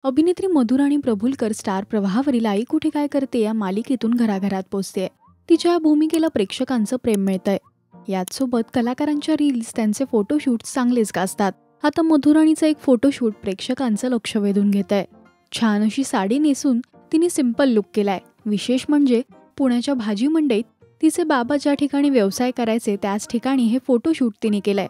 अभिनेत्री मधुरा आणि प्रभुलकर स्टार प्रवाहावरील आई कुठे काय करते या मालिकेतून घराघरात पोचते. तिच्या या भूमिकेला प्रेक्षकांचं प्रेम मिळतंय. याचसोबत कलाकारांच्या रील्स, त्यांचे फोटोशूट चांगलेच गाजतात. आता मधुराणीचं एक फोटोशूट प्रेक्षकांचं लक्ष वेधून घेत आहे. छान अशी साडी नेसून तिने सिंपल लुक केलाय. विशेष म्हणजे पुण्याच्या भाजी मंडईत तिचे बाबा ज्या ठिकाणी व्यवसाय करायचे त्याच ठिकाणी हे फोटोशूट तिने केलंय.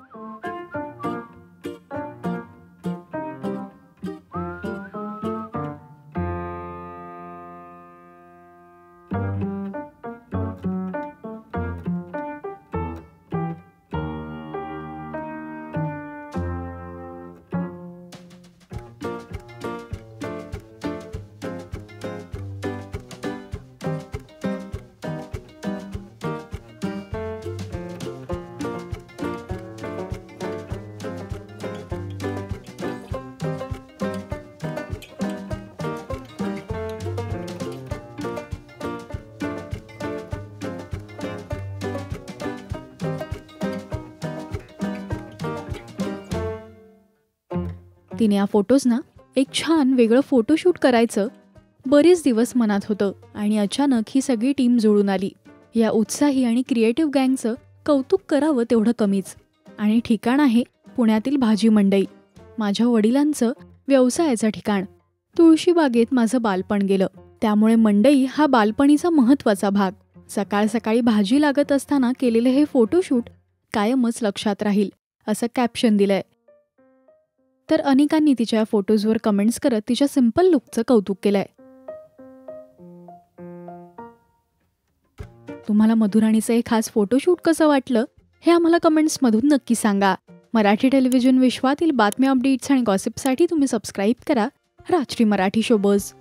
तिने या फोटोजना एक छान वेगळं फोटोशूट करायचं बरेच दिवस मनात होतं आणि अचानक ही सगळी टीम जुळून आली. या उत्साही आणि क्रिएटिव्ह गँगचं कौतुक करावं तेवढं कमीच. आणि ठिकाण आहे पुण्यातील भाजी मंडई, माझ्या वडिलांचं व्यवसायाचं ठिकाण. तुळशीबागेत माझं बालपण गेलं, त्यामुळे मंडई हा बालपणीचा महत्त्वाचा भाग. सकाळ सकाळी भाजी लागत असताना केलेलं हे फोटोशूट कायमच लक्षात राहील, असं कॅप्शन दिलंय. तर अनेकांनी तिच्या फोटोजवर कमेंट्स करत तिच्या सिंपल लुकचं कौतुक केलंय. तुम्हाला मधुराणीचं हे खास फोटोशूट कसं वाटलं हे आम्हाला कमेंट्समधून नक्की सांगा. मराठी टेलिव्हिजन विश्वातील बातम्या, अपडेट्स आणि गॉसिपसाठी तुम्ही सबस्क्राईब करा राजश्री मराठी शोबज.